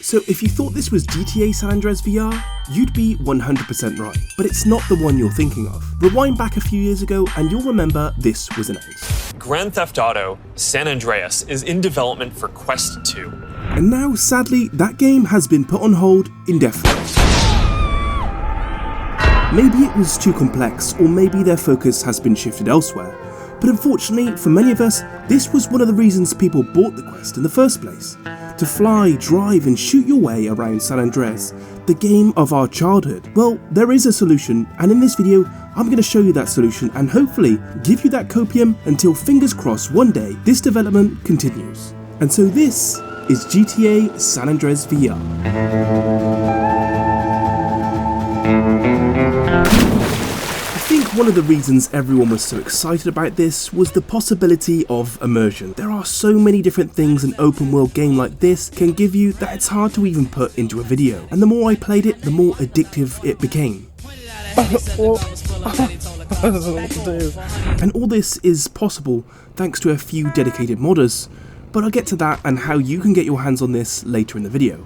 So if you thought this was GTA San Andreas VR, you'd be 100% right, but it's not the one you're thinking of. Rewind back a few years ago and you'll remember this was announced. Grand Theft Auto San Andreas is in development for Quest 2. And now, sadly, that game has been put on hold indefinitely. Maybe it was too complex, or maybe their focus has been shifted elsewhere. But unfortunately, for many of us, this was one of the reasons people bought the Quest in the first place. To fly, drive and shoot your way around San Andreas, the game of our childhood. Well, there is a solution, and in this video, I'm going to show you that solution and hopefully give you that copium until, fingers crossed, one day this development continues. And so this is GTA San Andreas VR. I think one of the reasons everyone was so excited about this was the possibility of immersion. There are so many different things an open world game like this can give you that it's hard to even put into a video. And the more I played it, the more addictive it became. And all this is possible thanks to a few dedicated modders, but I'll get to that and how you can get your hands on this later in the video.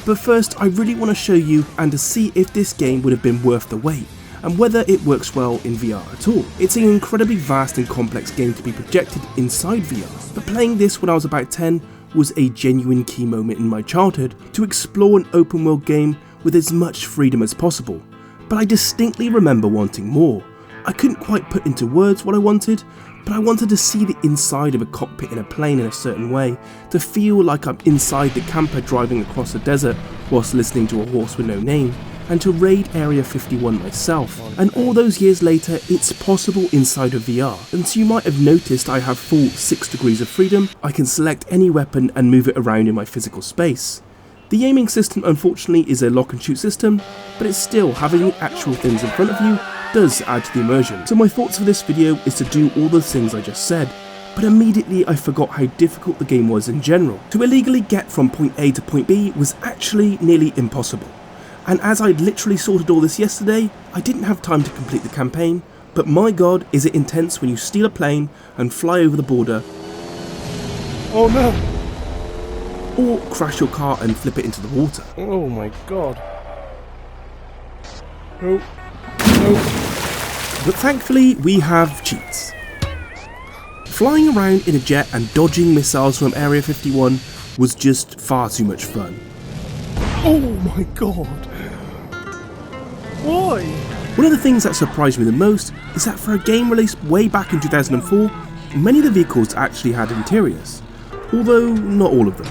But first, I really want to show you and to see if this game would have been worth the wait, and whether it works well in VR at all. It's an incredibly vast and complex game to be projected inside VR, but playing this when I was about 10 was a genuine key moment in my childhood to explore an open world game with as much freedom as possible. But I distinctly remember wanting more. I couldn't quite put into words what I wanted, but I wanted to see the inside of a cockpit in a plane in a certain way, to feel like I'm inside the camper driving across the desert whilst listening to a horse with no name, and to raid Area 51 myself. And all those years later, it's possible inside of VR. And so you might have noticed I have full 6 degrees of freedom. I can select any weapon and move it around in my physical space. The aiming system unfortunately is a lock and shoot system, but it's still, having the actual things in front of you does add to the immersion. So my thoughts for this video is to do all the things I just said, but immediately I forgot how difficult the game was in general. To illegally get from point A to point B was actually nearly impossible. And as I'd literally sorted all this yesterday, I didn't have time to complete the campaign, but my god is it intense when you steal a plane and fly over the border. Oh no! Or crash your car and flip it into the water. Oh my god. Nope. Nope. But thankfully we have cheats. Flying around in a jet and dodging missiles from Area 51 was just far too much fun. Oh my god. Why? One of the things that surprised me the most is that for a game released way back in 2004, many of the vehicles actually had interiors, although not all of them.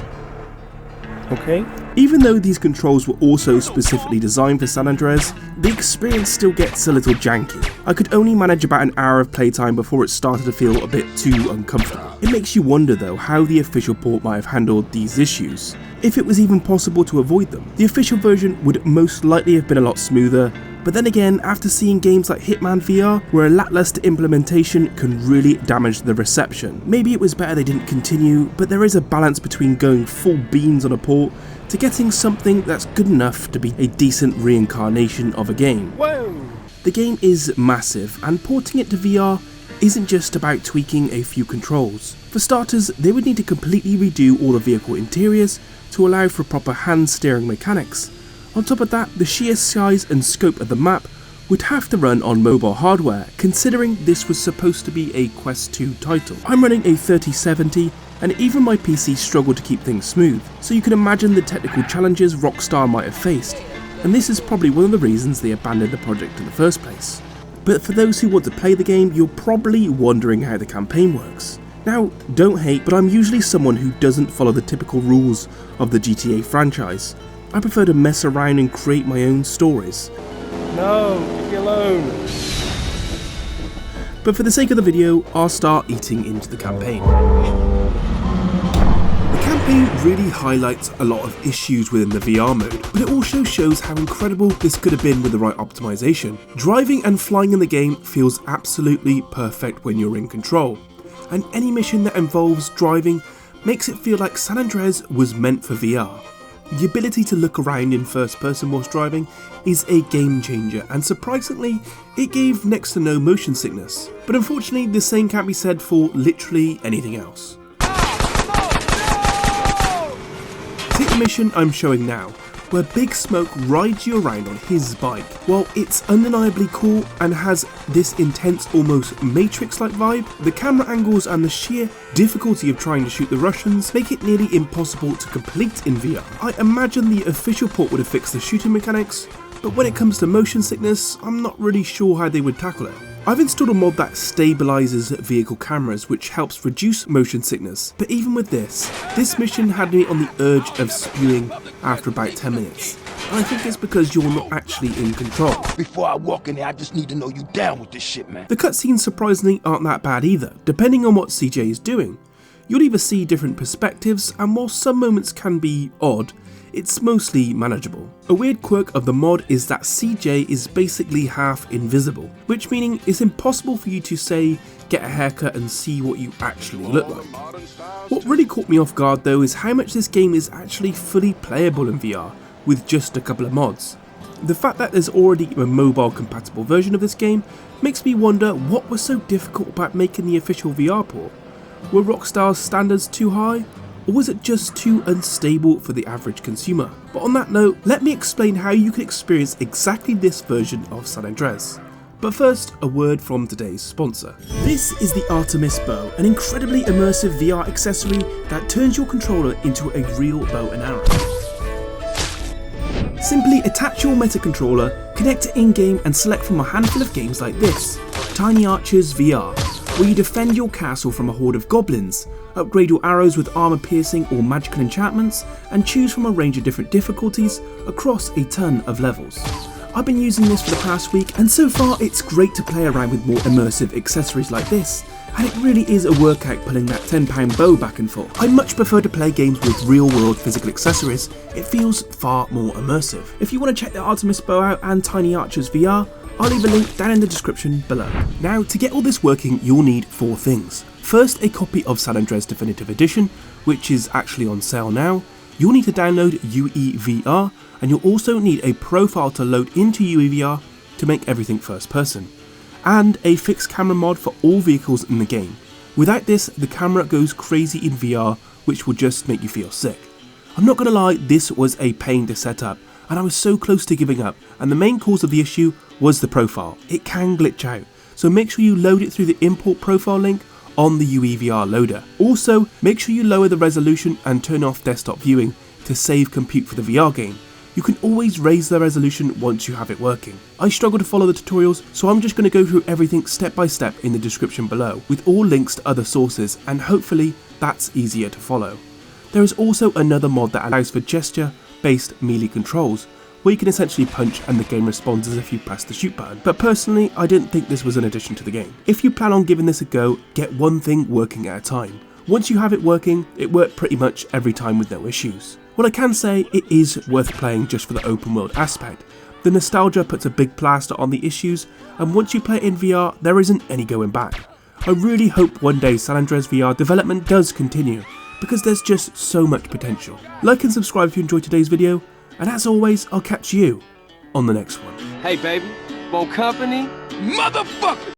Okay. Even though these controls were also specifically designed for San Andreas, the experience still gets a little janky. I could only manage about an hour of playtime before it started to feel a bit too uncomfortable. It makes you wonder though how the official port might have handled these issues, if it was even possible to avoid them. The official version would most likely have been a lot smoother, but then again, after seeing games like Hitman VR, where a lackluster implementation can really damage the reception, maybe it was better they didn't continue, but there is a balance between going full beans on a port to getting something that's good enough to be a decent reincarnation of a game. Whoa! The game is massive, and porting it to VR isn't just about tweaking a few controls. For starters, they would need to completely redo all the vehicle interiors to allow for proper hand steering mechanics. On top of that, the sheer size and scope of the map would have to run on mobile hardware, considering this was supposed to be a Quest 2 title. I'm running a 3070, and even my PC struggled to keep things smooth, so you can imagine the technical challenges Rockstar might have faced, and this is probably one of the reasons they abandoned the project in the first place. But for those who want to play the game, you're probably wondering how the campaign works. Now, don't hate, but I'm usually someone who doesn't follow the typical rules of the GTA franchise. I prefer to mess around and create my own stories. No, leave me alone. But for the sake of the video, I'll start eating into the campaign. The campaign really highlights a lot of issues within the VR mode, but it also shows how incredible this could have been with the right optimization. Driving and flying in the game feels absolutely perfect when you're in control, and any mission that involves driving makes it feel like San Andreas was meant for VR. The ability to look around in first person whilst driving is a game changer, and surprisingly, it gave next to no motion sickness. But unfortunately, the same can't be said for literally anything else. Take mission I'm showing now, where Big Smoke rides you around on his bike. While it's undeniably cool and has this intense, almost Matrix-like vibe, the camera angles and the sheer difficulty of trying to shoot the Russians make it nearly impossible to complete in VR. I imagine the official port would have fixed the shooting mechanics, but when it comes to motion sickness, I'm not really sure how they would tackle it. I've installed a mod that stabilizes vehicle cameras, which helps reduce motion sickness, but even with this mission had me on the urge of spewing after about 10 minutes. And I think it's because you're not actually in control. Before I walk in there, I just need to know you down with this shit, man. The cutscenes surprisingly aren't that bad either, depending on what CJ is doing. You'll either see different perspectives, and while some moments can be odd, it's mostly manageable. A weird quirk of the mod is that CJ is basically half invisible, which meaning it's impossible for you to say, get a haircut and see what you actually look like. What really caught me off guard though is how much this game is actually fully playable in VR, with just a couple of mods. The fact that there's already a mobile compatible version of this game makes me wonder what was so difficult about making the official VR port. Were Rockstar's standards too high? Or was it just too unstable for the average consumer? But on that note, let me explain how you can experience exactly this version of San Andreas. But first, a word from today's sponsor. This is the Artemis Bow, an incredibly immersive VR accessory that turns your controller into a real bow and arrow. Simply attach your Meta controller, connect it in-game and select from a handful of games like this, Tiny Archers VR, where you defend your castle from a horde of goblins, upgrade your arrows with armor piercing or magical enchantments, and choose from a range of different difficulties across a ton of levels. I've been using this for the past week, and so far it's great to play around with more immersive accessories like this, and it really is a workout pulling that £10 bow back and forth. I much prefer to play games with real world physical accessories, it feels far more immersive. If you want to check the Artemis Bow out and Tiny Archers VR, I'll leave a link down in the description below. Now, to get all this working, you'll need 4 things. First, a copy of San Andreas Definitive Edition, which is actually on sale now. You'll need to download UEVR, and you'll also need a profile to load into UEVR to make everything first person. And a fixed camera mod for all vehicles in the game. Without this, the camera goes crazy in VR, which will just make you feel sick. I'm not gonna lie, this was a pain to set up, and I was so close to giving up, and the main cause of the issue was the profile. It can glitch out, so make sure you load it through the import profile link on the UEVR loader. Also, make sure you lower the resolution and turn off desktop viewing to save compute for the VR game. You can always raise the resolution once you have it working. I struggle to follow the tutorials, so I'm just going to go through everything step by step in the description below, with all links to other sources, and hopefully that's easier to follow. There is also another mod that allows for gesture-based melee controls, where you can essentially punch and the game responds as if you press the shoot button. But personally, I didn't think this was an addition to the game. If you plan on giving this a go, get one thing working at a time. Once you have it working, it worked pretty much every time with no issues. What I can say, it is worth playing just for the open world aspect. The nostalgia puts a big plaster on the issues, and once you play it in VR, there isn't any going back. I really hope one day San Andreas VR development does continue, because there's just so much potential. Like and subscribe if you enjoyed today's video, and as always, I'll catch you on the next one. Hey baby, want company? Motherfucker!